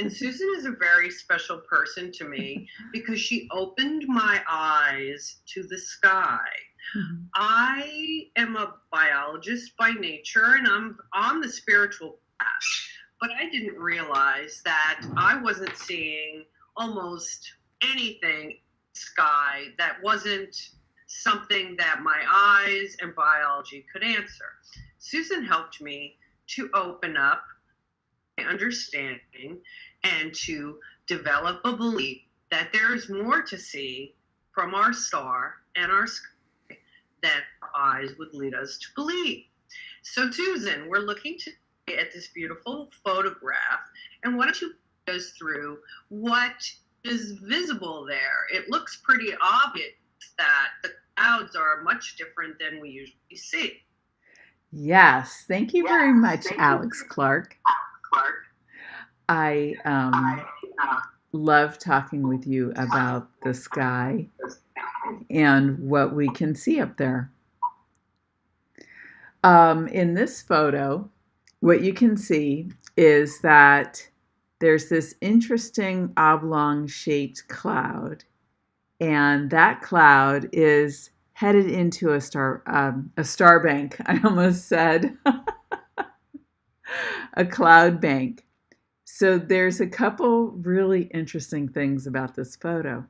And Susan is a very special person to me because she opened my eyes to the sky. Mm-hmm. I am a biologist by nature, and I'm on the spiritual path, but I didn't realize that I wasn't seeing almost anything in the sky that wasn't something that my eyes and biology could answer. Susan helped me to open up my understanding and to develop a belief that there is more to see from our star and our sky than our eyes would lead us to believe. So Susan, we're looking today at this beautiful photograph, and why don't you go through what is visible there? It looks pretty obvious that the clouds are much different than we usually see. Yes, thank you very much, Alex Clark. I love talking with you about the sky and what we can see up there. In this photo, what you can see is that there's this interesting oblong-shaped cloud, and that cloud is headed into a starbank. I almost said a cloud bank. So there's a couple really interesting things about this photo.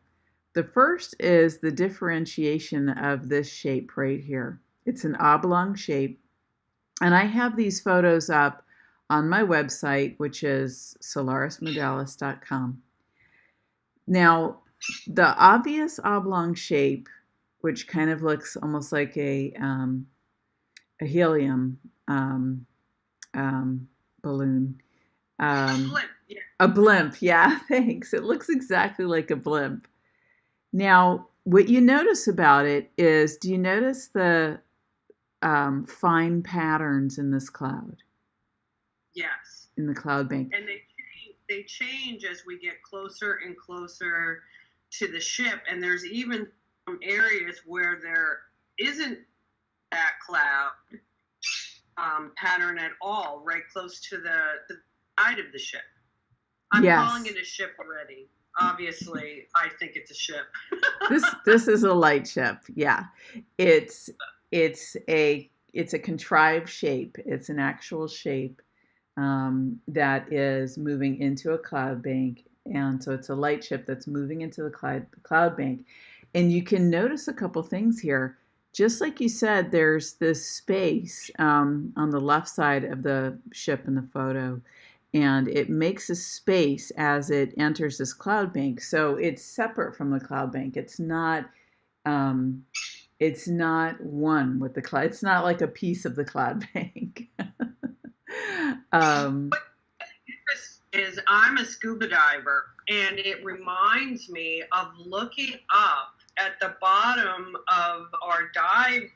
The first is the differentiation of this shape right here. It's an oblong shape, and I have these photos up on my website, which is solarismodalis.com. Now, the obvious oblong shape, which kind of looks almost like a helium balloon. A blimp, yeah, thanks. It looks exactly like a blimp. Now, what you notice about it is, do you notice the fine patterns in this cloud? Yes. In the cloud bank. And they change as we get closer and closer to the ship, and there's even some areas where there isn't that cloud pattern at all, right close to the side of the ship. I'm calling it a ship already. Obviously, I think it's a ship. This is a lightship. Yeah, it's a contrived shape. It's an actual shape that is moving into a cloud bank, and so it's a lightship that's moving into the cloud bank. And you can notice a couple things here. Just like you said, there's this space on the left side of the ship in the photo, and it makes a space as it enters this cloud bank. So it's separate from the cloud bank. It's not one with the cloud. It's not like a piece of the cloud bank. Is I'm a scuba diver, and it reminds me of looking up at the bottom of our dive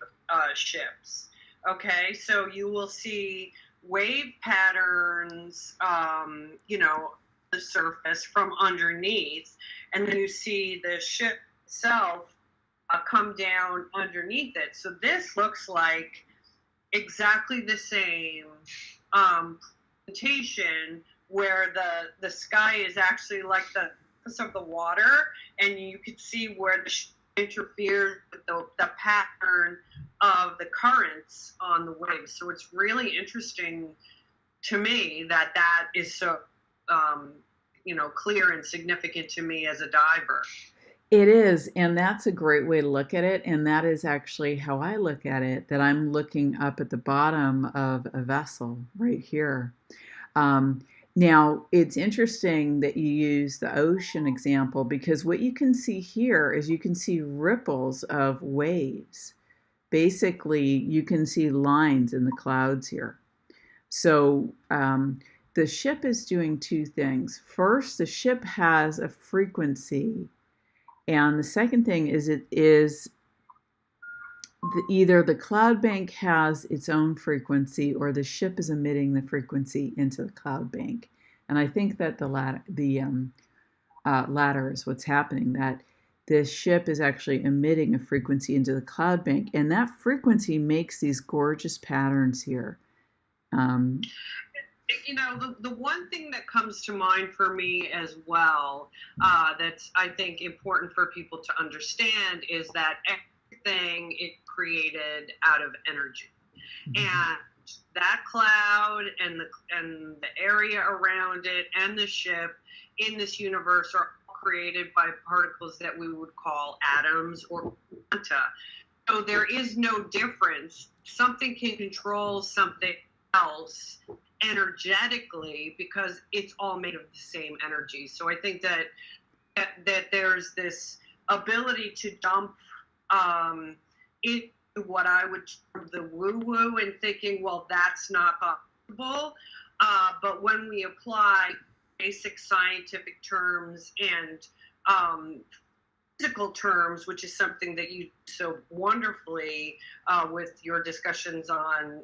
ships. Okay, so you will see wave patterns, the surface from underneath, and then you see the ship itself come down underneath it. So this looks like exactly the same presentation, where the sky is actually like the surface of the water, and you could see where the interferes with the pattern of the currents on the waves. So it's really interesting to me that is so clear and significant to me as a diver. It is, and that's a great way to look at it, and that is actually how I look at it, that I'm looking up at the bottom of a vessel right here. Now, it's interesting that you use the ocean example, because what you can see here is you can see ripples of waves. Basically, you can see lines in the clouds here. So the ship is doing two things. First, the ship has a frequency, and the second thing is either the cloud bank has its own frequency, or the ship is emitting the frequency into the cloud bank. And I think that the latter is what's happening, that this ship is actually emitting a frequency into the cloud bank, and that frequency makes these gorgeous patterns here. You know, the one thing that comes to mind for me as well, that's I think important for people to understand is that everything is created out of energy, and that cloud and the area around it and the ship in this universe are all created by particles that we would call atoms or quanta. So there is no difference. Something can control something else energetically because it's all made of the same energy. So I think that there's this ability to dump into what I would term the woo-woo and thinking, well, that's not possible. But when we apply basic scientific terms and physical terms, which is something that you do so wonderfully with your discussions on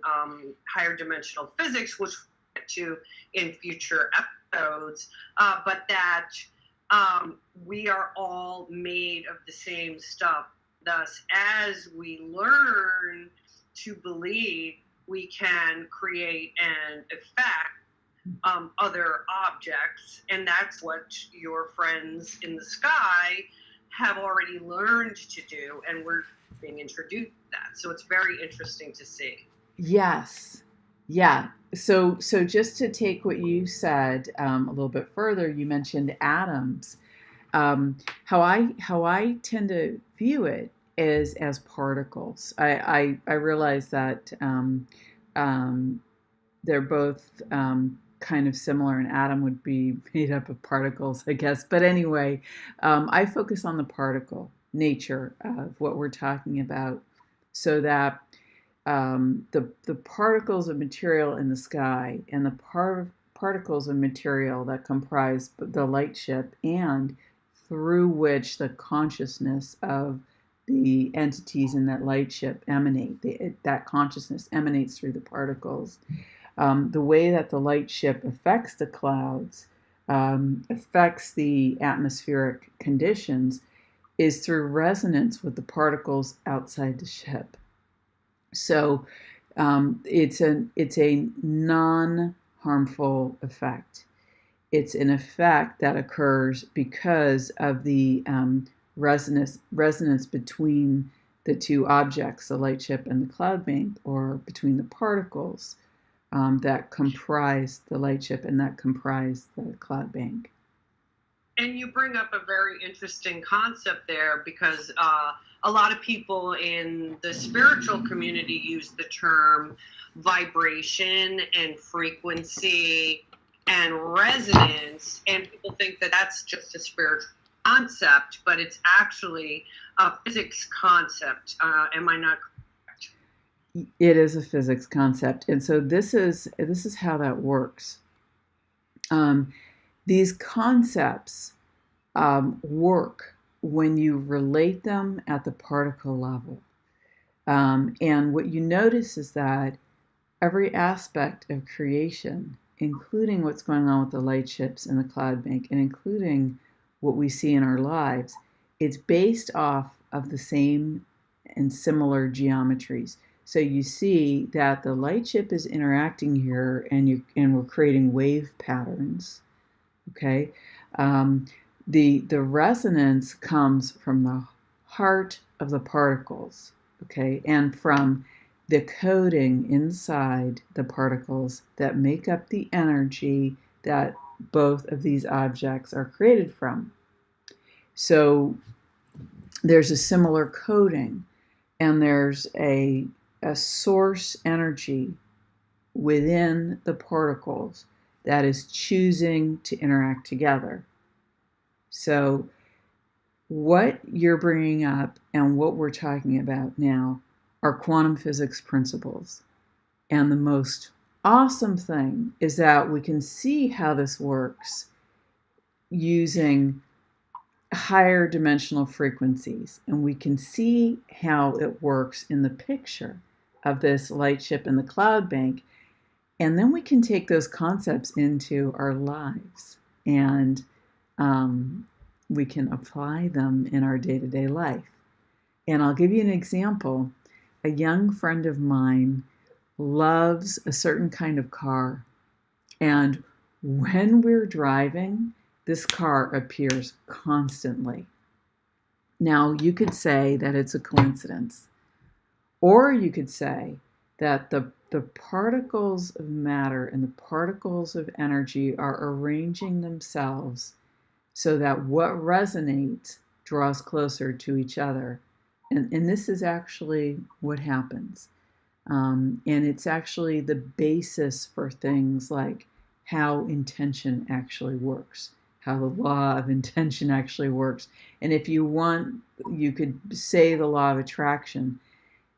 higher dimensional physics, which we'll get to in future episodes, but that we are all made of the same stuff. Thus, as we learn to believe, we can create and affect other objects, and that's what your friends in the sky have already learned to do, and we're being introduced to that. So it's very interesting to see. Yes. Yeah. So just to take what you said a little bit further, you mentioned atoms. How I tend to view it is as particles. I realize that they're both kind of similar. An atom would be made up of particles, I guess. But anyway, I focus on the particle nature of what we're talking about, so that the particles of material in the sky and the particles of material that comprise the light ship, and through which the consciousness of the entities in that light ship emanate. That consciousness emanates through the particles. The way that the light ship affects the clouds, affects the atmospheric conditions, is through resonance with the particles outside the ship. So it's a non-harmful effect. It's an effect that occurs because of the resonance between the two objects, the light ship and the cloud bank, or between the particles that comprise the light ship and that comprise the cloud bank. And you bring up a very interesting concept there, because a lot of people in the spiritual community use the term vibration and frequency and resonance, and people think that that's just a spiritual concept, but it's actually a physics concept. Am I not correct? It is a physics concept, and so this is how that works. These concepts work when you relate them at the particle level. And what you notice is that every aspect of creation, including what's going on with the light ships and the cloud bank, and including what we see in our lives, it's based off of the same and similar geometries. So you see that the light ship is interacting here, and we're creating wave patterns. Okay, the resonance comes from the heart of the particles. Okay, and from the coding inside the particles that make up the energy that both of these objects are created from. So there's a similar coding, and there's a source energy within the particles that is choosing to interact together. So what you're bringing up and what we're talking about now are quantum physics principles. And the most awesome thing is that we can see how this works using higher dimensional frequencies. And we can see how it works in the picture of this light ship in the cloud bank. And then we can take those concepts into our lives, and we can apply them in our day-to-day life. And I'll give you an example. A young friend of mine loves a certain kind of car, And when we're driving, this car appears constantly. Now, you could say that it's a coincidence, or you could say that the particles of matter and the particles of energy are arranging themselves so that what resonates draws closer to each other. And this is actually what happens. And it's actually the basis for things like how intention actually works, how the law of intention actually works. And if you want, you could say the law of attraction.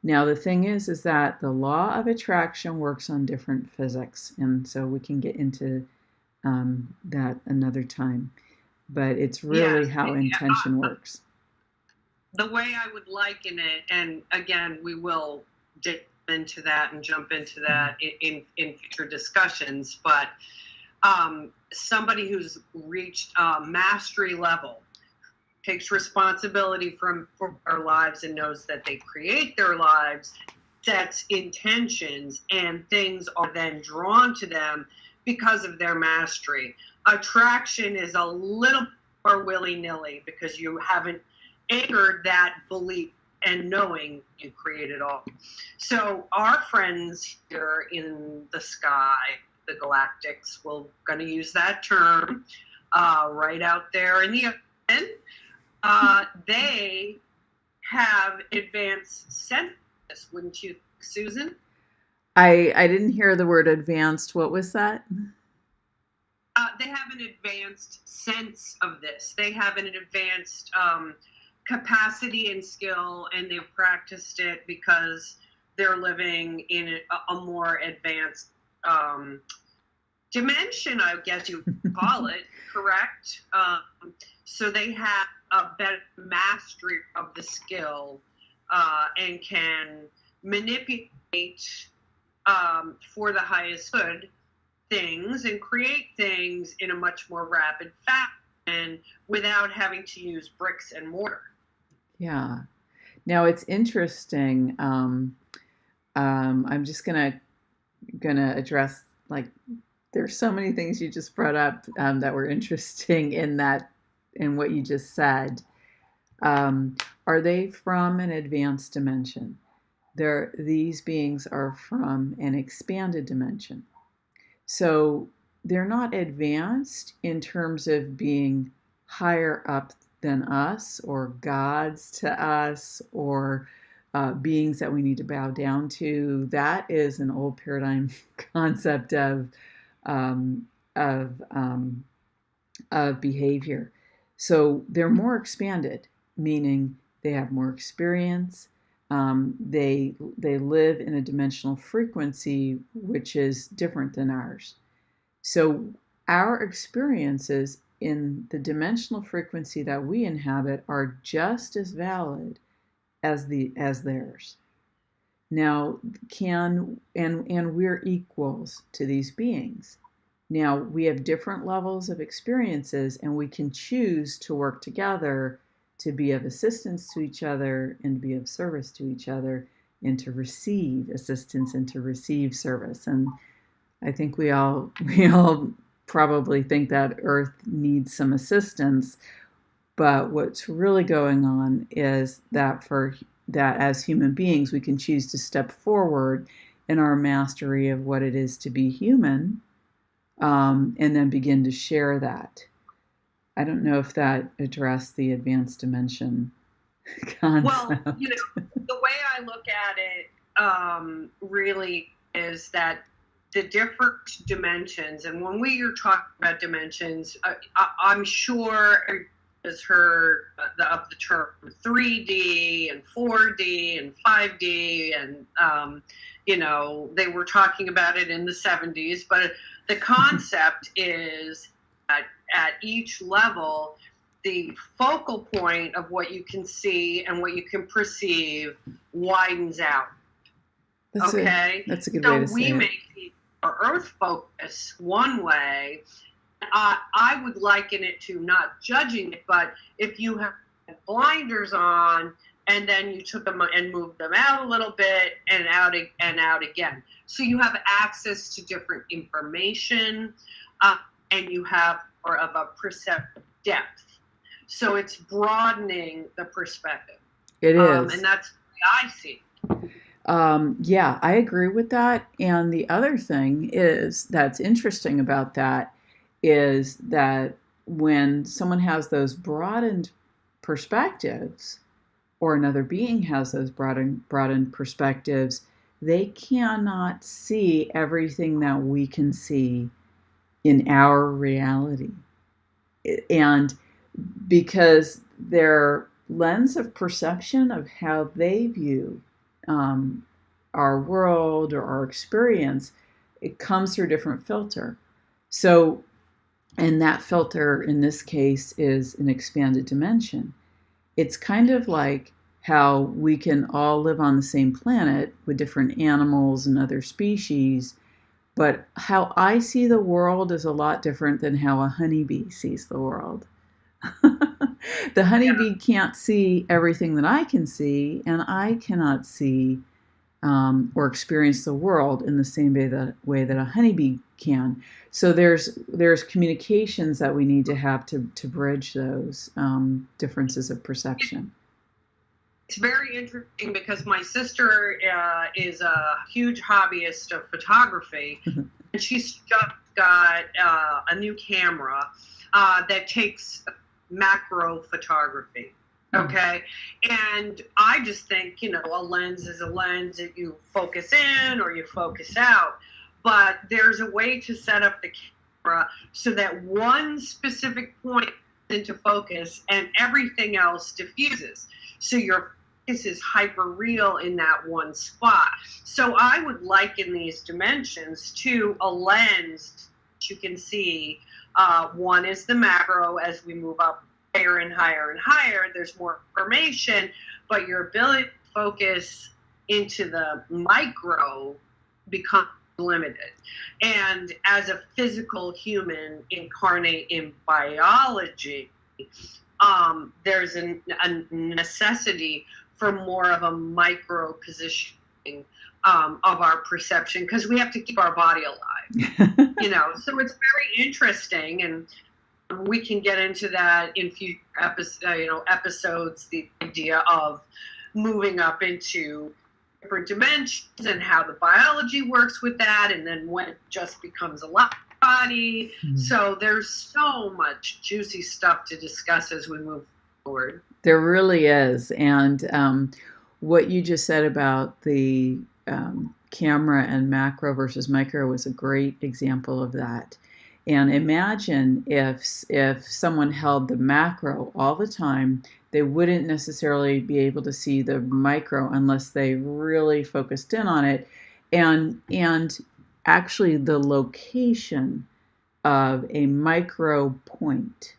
Now, the thing is that the law of attraction works on different physics. And so we can get into that another time. But it's really how intention works. The way I would liken it, and again, we will dig into that and jump into that in future discussions, but somebody who's reached mastery level takes responsibility for their lives and knows that they create their lives, sets intentions, and things are then drawn to them because of their mastery. Attraction is a little more willy-nilly because you haven't anchored that belief and knowing you create it all. So our friends here in the sky, the Galactics, we're going to use that term, right out there in the ocean, they have advanced senses, wouldn't you, Susan? I didn't hear the word advanced. What was that? They have an advanced sense of this. They have an advanced capacity and skill, and they've practiced it because they're living in a more advanced dimension, I guess you call it, correct? So they have a better mastery of the skill and can manipulate for the highest good things and create things in a much more rapid fashion without having to use bricks and mortar. Yeah. Now it's interesting. I'm just gonna address, like, there's so many things you just brought up that were interesting in what you just said. Are they from an advanced dimension? These beings are from an expanded dimension. So they're not advanced in terms of being higher up than us or gods to us or beings that we need to bow down to. That is an old paradigm concept of behavior. So they're more expanded, meaning they have more experience. They live in a dimensional frequency which is different than ours. So our experiences in the dimensional frequency that we inhabit are just as valid as theirs. Now, and we're equals to these beings. Now, we have different levels of experiences, and we can choose to work together to be of assistance to each other and be of service to each other and to receive assistance and to receive service. And I think we all probably think that Earth needs some assistance, but what's really going on is that as human beings, we can choose to step forward in our mastery of what it is to be human, and then begin to share that. I don't know if that addressed the advanced dimension concept. Well, the way I look at it really is that the different dimensions, and when we are talking about dimensions, I'm sure has heard of the term 3D and 4D and 5D, and they were talking about it in the 70s, but the concept is that at each level, the focal point of what you can see and what you can perceive widens out. That's a good way to say it. So we may see our Earth focus one way. I would liken it to not judging it, but if you have blinders on and then you took them and moved them out a little bit and out again. So you have access to different information, and you have more of a perceptive depth. So it's broadening the perspective. It is. And that's what I see. Yeah, I agree with that. And the other thing is that's interesting about that is that when someone has those broadened perspectives, or another being has those broadened perspectives, they cannot see everything that we can see in our reality. And because their lens of perception of how they view our world or our experience, it comes through a different filter. So, and that filter in this case is an expanded dimension. It's kind of like how we can all live on the same planet with different animals and other species, but how I see the world is a lot different than how a honeybee sees the world. The honeybee can't see everything that I can see, and I cannot see or experience the world in the same way that a honeybee can. So there's communications that we need to have to bridge those differences of perception. It's very interesting because my sister is a huge hobbyist of photography, and she's just got a new camera that takes macro photography. Okay. And I just think, a lens is a lens that you focus in or you focus out. But there's a way to set up the camera so that one specific point is into focus and everything else diffuses. So your focus is hyper real in that one spot. So I would liken these dimensions to a lens that you can see. One is the macro as we move up higher and higher and higher. There's more information, but your ability to focus into the micro becomes limited. And as a physical human incarnate in biology, there's a necessity for more of a micro positioning of our perception because we have to keep our body alive. So it's very interesting, and we can get into that in future episodes, the idea of moving up into different dimensions and how the biology works with that, and then when it just becomes a body. So there's so much juicy stuff to discuss as we move forward. There really is. And what you just said about the camera and macro versus micro was a great example of that. And imagine if someone held the macro all the time, they wouldn't necessarily be able to see the micro unless they really focused in on it. And actually the location of a micro point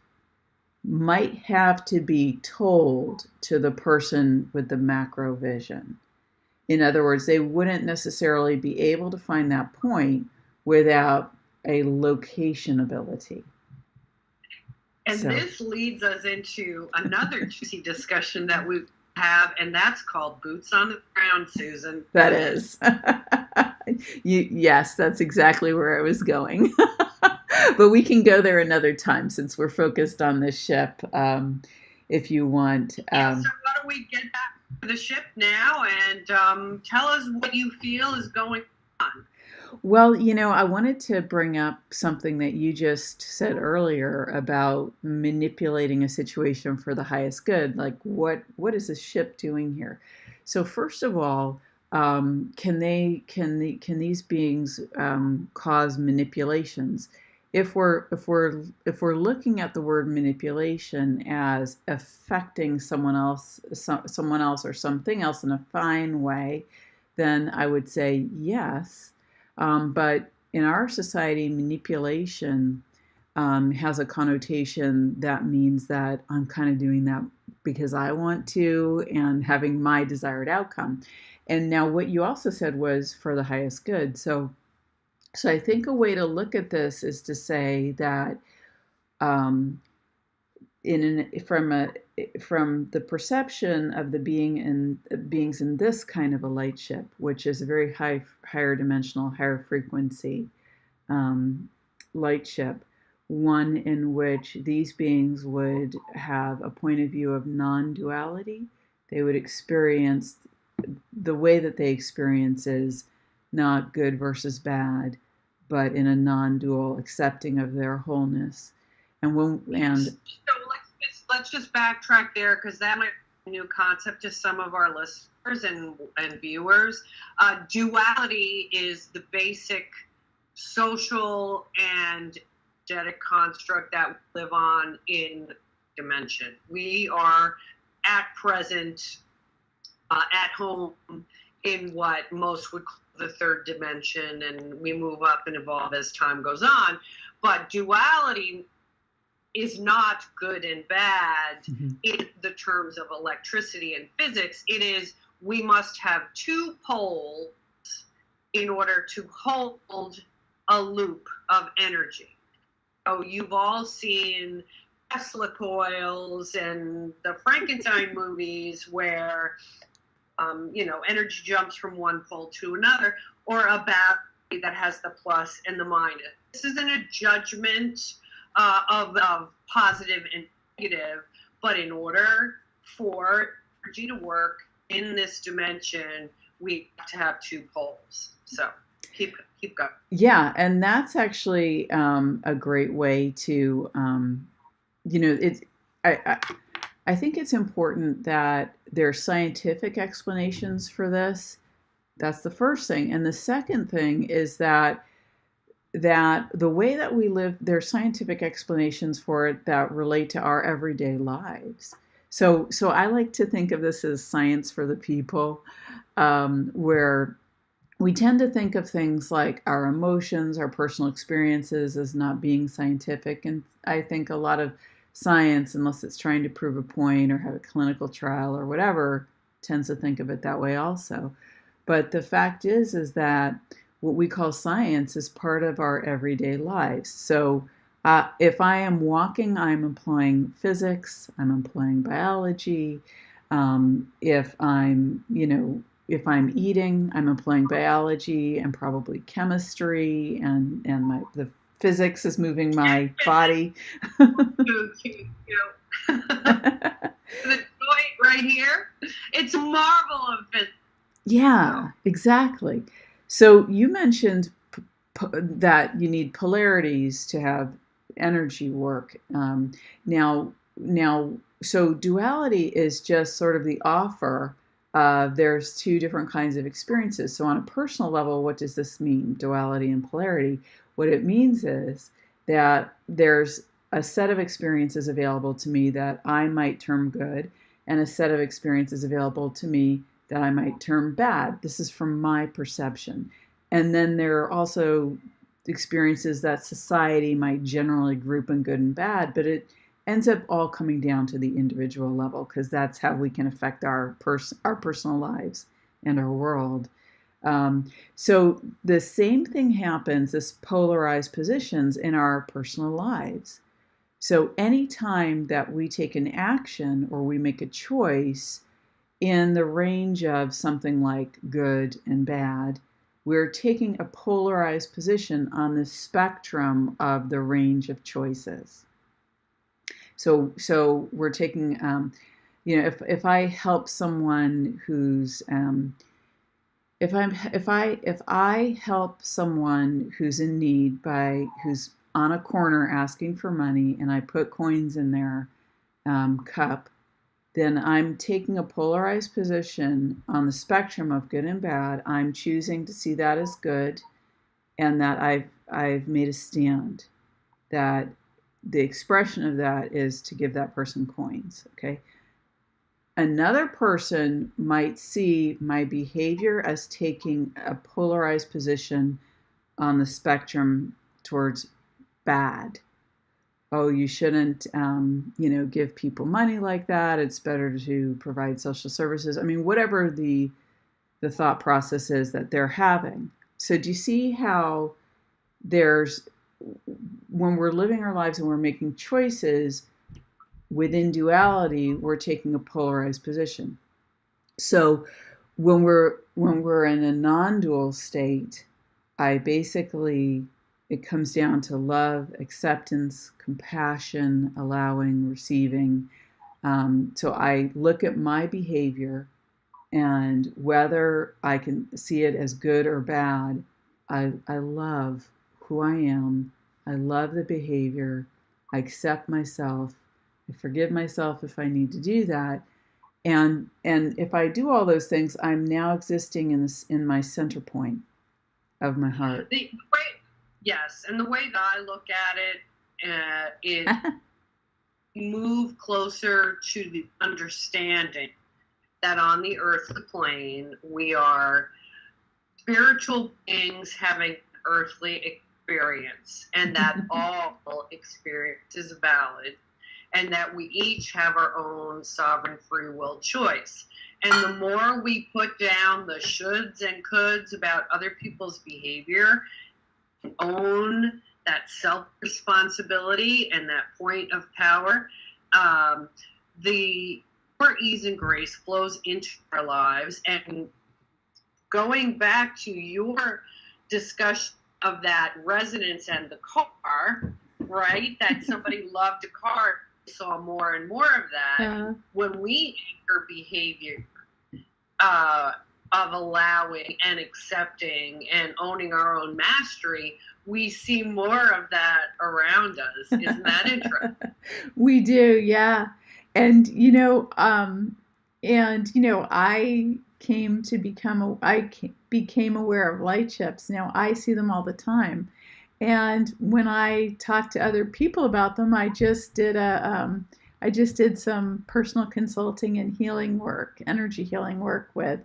might have to be told to the person with the macro vision. In other words, they wouldn't necessarily be able to find that point without a location ability. And this leads us into another juicy discussion that we have, and that's called boots on the ground, Susan. That is. Yes, that's exactly where I was going. But we can go there another time since we're focused on this ship, if you want. So why don't we get back to the ship now and tell us what you feel is going on. Well, I wanted to bring up something that you just said earlier about manipulating a situation for the highest good. Like, what is the ship doing here? So, first of all, can these beings cause manipulations? If we're looking at the word manipulation as affecting someone else or something else in a fine way, then I would say yes. But in our society, manipulation has a connotation that means that I'm kind of doing that because I want to and having my desired outcome. And now what you also said was for the highest good. So I think a way to look at this is to say that from from the perception of the beings in this kind of a lightship, which is a very higher dimensional, higher frequency lightship, one in which these beings would have a point of view of non-duality. They would experience the way that they experience is not good versus bad, but in a non-dual accepting of their wholeness. And so let's just backtrack there, because that might be a new concept to some of our listeners and viewers. Duality is the basic social and energetic construct that we live on in dimension. We are at present at home in what most would call the third dimension, and we move up and evolve as time goes on. But duality is not good and bad in the terms of electricity and physics. It is, we must have two poles in order to hold a loop of energy. So you've all seen Tesla coils and the Frankenstein movies where energy jumps from one pole to another, or a battery that has the plus and the minus. This isn't a judgment of positive and negative, but in order for energy to work in this dimension, we have to have two poles. So keep going. Yeah, and that's actually a great way to, I think it's important that there's scientific explanations for this. That's the first thing. And the second thing is that the way that we live, there's scientific explanations for it that relate to our everyday lives. So I like to think of this as science for the people, where we tend to think of things like our emotions, our personal experiences as not being scientific. And I think a lot of science, unless it's trying to prove a point or have a clinical trial or whatever, tends to think of it that way also. But the fact is that what we call science is part of our everyday lives. So if I am walking, I'm employing physics, I'm employing biology. If I'm eating, I'm employing biology and probably chemistry, and the physics is moving my body. The joint right here, it's a marvel of physics. Yeah, exactly. So you mentioned that you need polarities to have energy work. Now, so duality is just sort of the offer. There's two different kinds of experiences. So on a personal level, what does this mean, duality and polarity? What it means is that there's a set of experiences available to me that I might term good, and a set of experiences available to me that I might term bad. This is from my perception. And then there are also experiences that society might generally group in good and bad, but it ends up all coming down to the individual level, because that's how we can affect our personal lives and our world. So the same thing happens, this polarized positions in our personal lives. So anytime that we take an action or we make a choice in the range of something like good and bad, we're taking a polarized position on the spectrum of the range of choices. So we're taking, if I help someone who's, if I help someone who's in need who's on a corner asking for money, and I put coins in their cup, then I'm taking a polarized position on the spectrum of good and bad. I'm choosing to see that as good, and that I've made a stand that the expression of that is to give that person coins, okay? Another person might see my behavior as taking a polarized position on the spectrum towards bad. Oh, you shouldn't, give people money like that. It's better to provide social services. I mean, whatever the thought process is that they're having. So do you see how when we're living our lives and we're making choices, within duality, we're taking a polarized position. So when we're in a non-dual state, it comes down to love, acceptance, compassion, allowing, receiving. So I look at my behavior, and whether I can see it as good or bad, I love who I am. I love the behavior. I accept myself. I forgive myself if I need to do that. And if I do all those things, I'm now existing in my center point of my heart. Yes, and the way that I look at it is move closer to the understanding that on the earthly plane, we are spiritual beings having earthly experience, and that all experience is valid, and that we each have our own sovereign free will choice. And the more we put down the shoulds and coulds about other people's behavior, own that self-responsibility and that point of power, the more ease and grace flows into our lives. And going back to your discussion of that resonance and the car, right? That somebody loved a car, saw more and more of that. When we anchor behavior of allowing and accepting and owning our own mastery, we see more of that around us. Isn't that interesting? We do, yeah. And I became aware of light ships. Now I see them all the time. And when I talk to other people about them, I just did some personal consulting and healing work, energy healing work with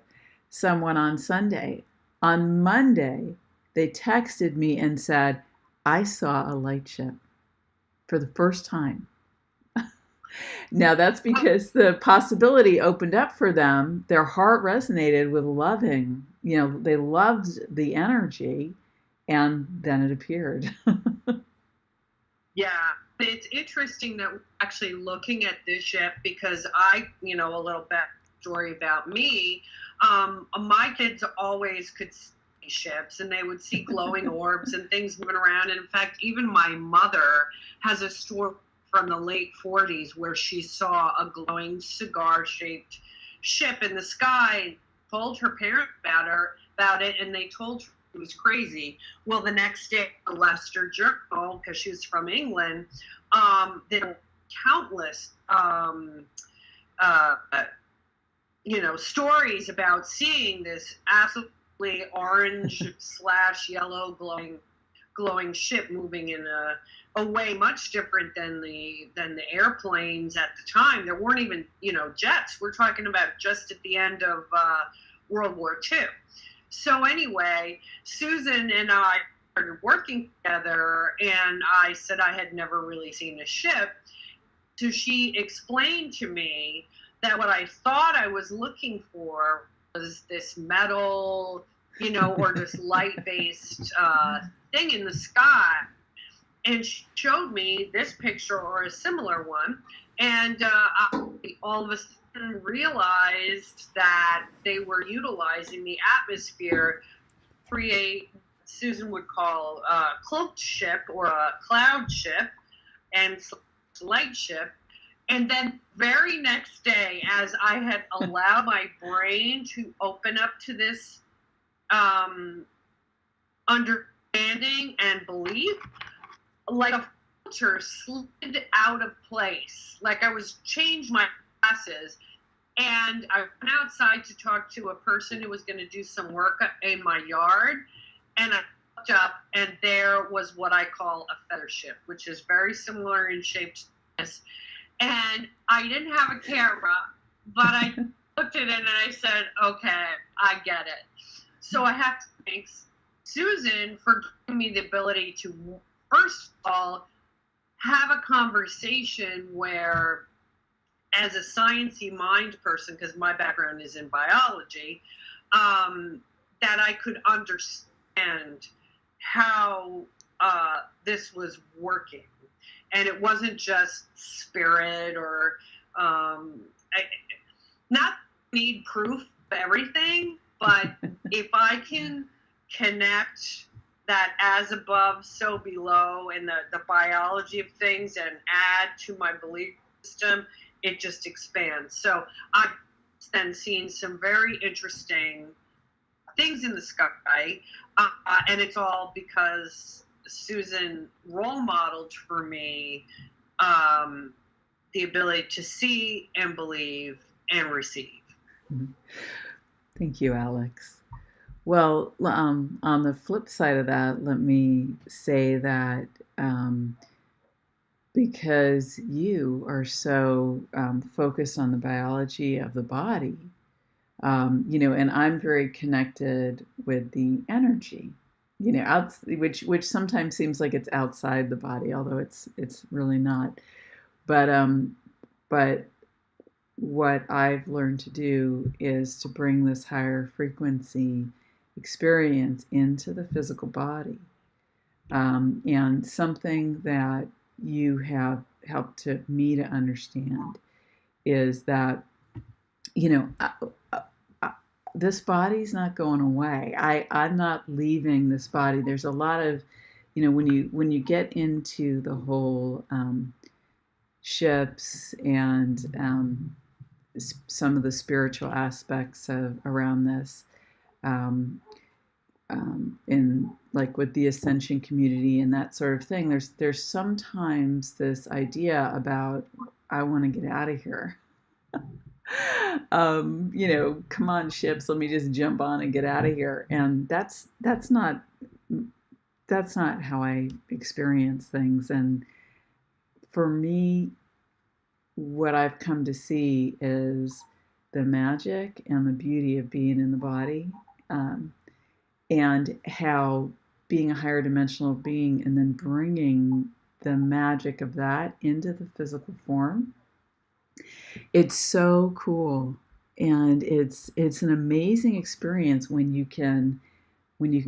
someone on Sunday. On Monday, they texted me and said, I saw a light ship for the first time. Now that's because the possibility opened up for them. Their heart resonated with loving. They loved the energy, and then it appeared. Yeah, it's interesting that we're actually looking at this ship because a little backstory about me. My kids always could see ships, and they would see glowing orbs and things moving around. And in fact, even my mother has a story from the late 40s where she saw a glowing cigar-shaped ship in the sky, told her parents about it, and they told her it was crazy. Well, the next day, the Leicester Journal, because she was from England, did countless stories about seeing this absolutely orange/yellow glowing ship moving in a way much different than the airplanes at the time. There weren't even jets. We're talking about just at the end of World War II. So anyway, Susan and I started working together, and I said I had never really seen a ship. So she explained to me that what I thought I was looking for was this metal, or this light-based thing in the sky. And she showed me this picture or a similar one, and I all of a sudden realized that they were utilizing the atmosphere to create what Susan would call a cloaked ship or a cloud ship and light ship. And then very next day, as I had allowed my brain to open up to this understanding and belief, like a filter slid out of place. Like I was changed my glasses, and I went outside to talk to a person who was going to do some work in my yard, and I looked up, and there was what I call a feather ship, which is very similar in shape to this. And I didn't have a camera, but I looked at it and I said, okay, I get it. So I have to thank Susan for giving me the ability to, first of all, have a conversation where, as a sciencey mind person, because my background is in biology, that I could understand how this was working. And it wasn't just spirit or not need proof of everything, but if I can connect that as above, so below, and the biology of things, and add to my belief system, it just expands. So I've then seen some very interesting things in the sky, and it's all because Susan role modeled for me the ability to see and believe and receive. Thank you, Alex. Well, on the flip side of that, let me say that because you are so focused on the biology of the body, and I'm very connected with the energy, which sometimes seems like it's outside the body, although it's really not. But what I've learned to do is to bring this higher frequency experience into the physical body. And something that you have helped me to understand is that, this body's not going away. I'm not leaving this body. There's a lot of, when you get into the whole ships and some of the spiritual aspects around this, in like with the ascension community and that sort of thing, there's sometimes this idea about, I want to get out of here. Come on, ships, let me just jump on and get out of here. And that's not how I experience things. And for me, what I've come to see is the magic and the beauty of being in the body, and how being a higher dimensional being and then bringing the magic of that into the physical form. It's so cool, and it's an amazing experience when you can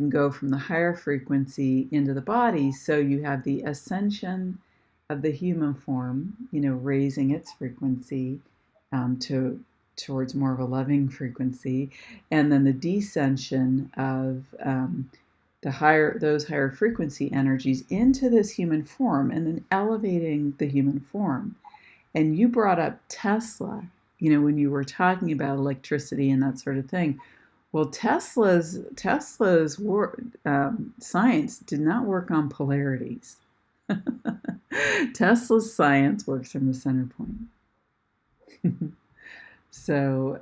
go from the higher frequency into the body. So you have the ascension of the human form, raising its frequency towards more of a loving frequency, and then the descension of those higher frequency energies into this human form, and then elevating the human form. And you brought up Tesla, when you were talking about electricity and that sort of thing. Well, Tesla's science did not work on polarities. Tesla's science works from the center point. So,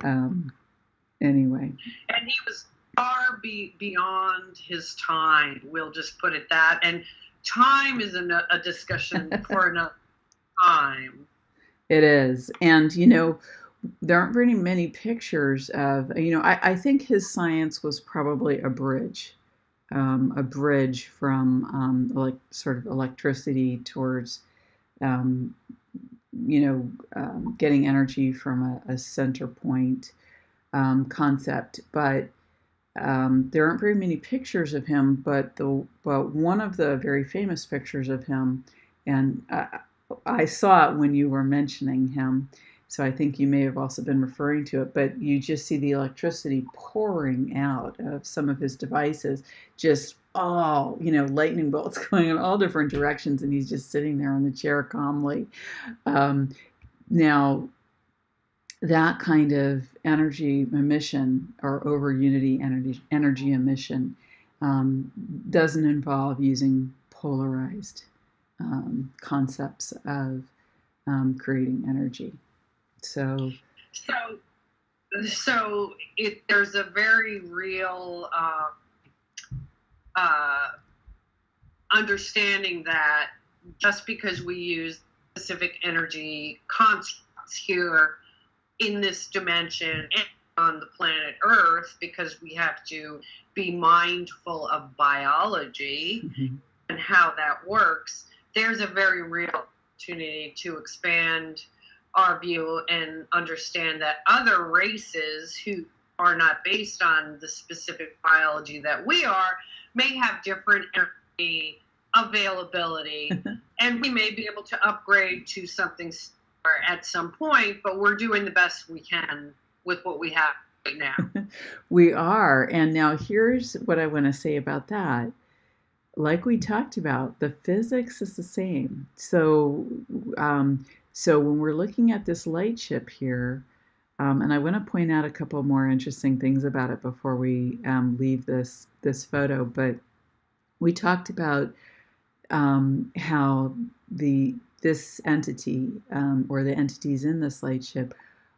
anyway. And he was far beyond his time. We'll just put it that. And time is a discussion for another time. It is. And, there aren't very many pictures of, I think his science was probably a bridge from sort of electricity towards, getting energy from a center point concept. But there aren't very many pictures of him. But one of the very famous pictures of him, and I saw it when you were mentioning him, so I think you may have also been referring to it, but you just see the electricity pouring out of some of his devices, just lightning bolts going in all different directions, and he's just sitting there in the chair calmly. Now, that kind of energy emission, or over unity energy emission, doesn't involve using polarized concepts of creating energy. So there's a very real understanding that just because we use specific energy constructs here in this dimension and on the planet Earth, because we have to be mindful of biology and how that works, there's a very real opportunity to expand our view and understand that other races who are not based on the specific biology that we are may have different energy availability And we may be able to upgrade to something at some point, but we're doing the best we can with what we have right now. We are. And now here's what I want to say about that. Like we talked about, the physics is the same. So when we're looking at this light ship here, and I want to point out a couple more interesting things about it before we leave this photo. But we talked about how this entity or the entities in this light ship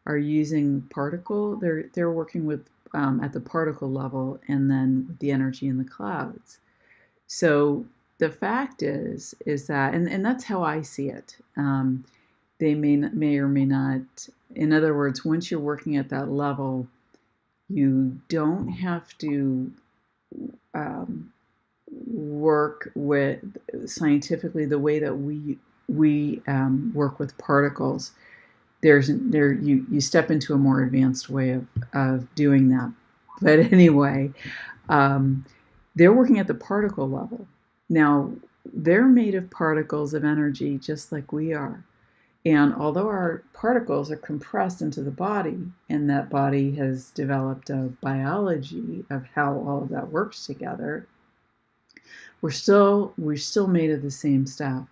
are using particle. They're working with at the particle level, and then with the energy in the clouds. So the fact is that, and that's how I see it. They may or may not. In other words, once you're working at that level, you don't have to work with scientifically the way that we work with particles. You step into a more advanced way of doing that. But anyway, they're working at the particle level. Now, they're made of particles of energy just like we are. And although our particles are compressed into the body, and that body has developed a biology of how all of that works together, we're still made of the same stuff.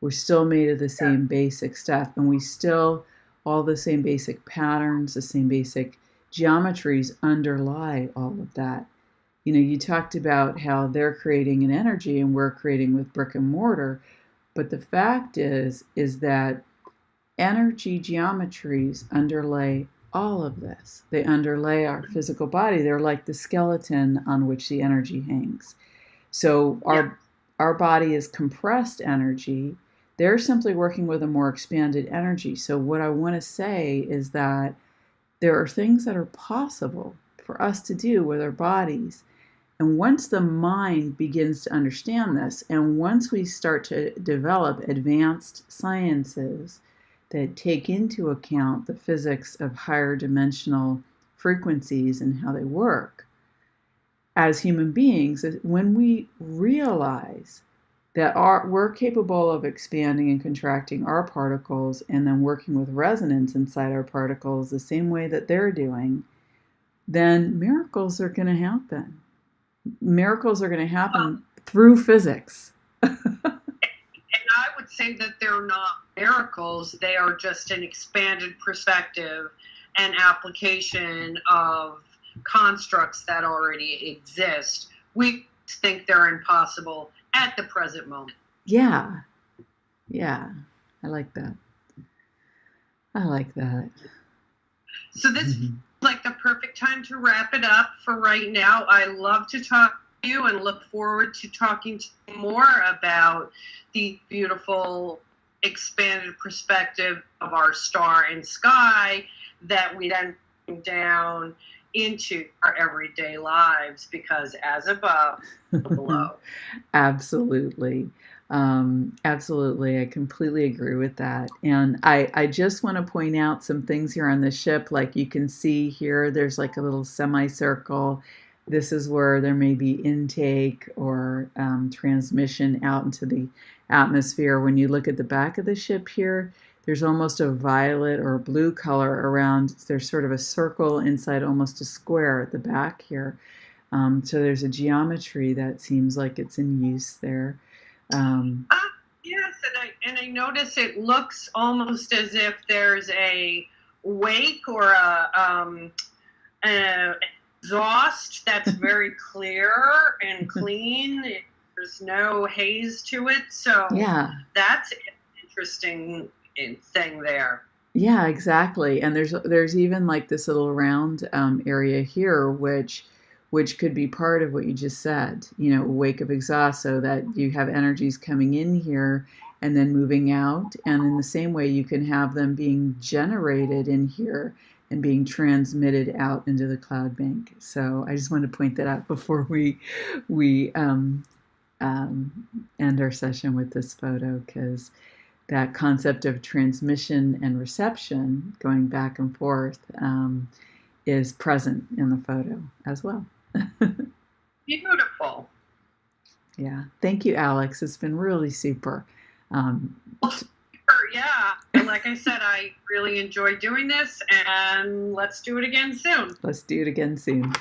We're still made of the same basic stuff, and we still, all the same basic patterns, the same basic geometries underlie all of that. You know, you talked about how they're creating an energy and we're creating with brick and mortar, but the fact is that energy geometries underlay all of this. They underlay our physical body. They're like the skeleton on which the energy hangs. So our body is compressed energy. They're simply working with a more expanded energy. So what I want to say is that there are things that are possible for us to do with our bodies. And once the mind begins to understand this, and once we start to develop advanced sciences that take into account the physics of higher dimensional frequencies and how they work, as human beings, when we realize that we're capable of expanding and contracting our particles and then working with resonance inside our particles the same way that they're doing, then miracles are going to happen. Miracles are going to happen through physics. And I would say that they're not miracles. They are just an expanded perspective and application of constructs that already exist. We think they're impossible at the present moment. Yeah. I like that. So this is like the perfect time to wrap it up for right now. I love to talk to you and look forward to talking to you more about the beautiful expanded perspective of our star and sky that we then bring down into our everyday lives, because as above, below. Absolutely. Absolutely. I completely agree with that. And I just want to point out some things here on the ship. Like you can see here, there's like a little semicircle. This is where there may be intake or transmission out into the atmosphere. When you look at the back of the ship here, there's almost a violet or blue color around. There's sort of a circle inside almost a square at the back here. So there's a geometry that seems like it's in use there. Yes, and I notice it looks almost as if there's a wake or an exhaust that's very clear and clean. There's no haze to it, so that's an interesting thing there. Yeah, exactly. And there's even like this little round area here, which could be part of what you just said, you know, wake of exhaust, so that you have energies coming in here and then moving out. And in the same way, you can have them being generated in here and being transmitted out into the cloud bank. So I just wanted to point that out before we end our session with this photo, because that concept of transmission and reception going back and forth is present in the photo as well. Beautiful. Yeah. Thank you, Alex. It's been really super. Yeah. Like I said, I really enjoy doing this, and let's do it again soon. Let's do it again soon.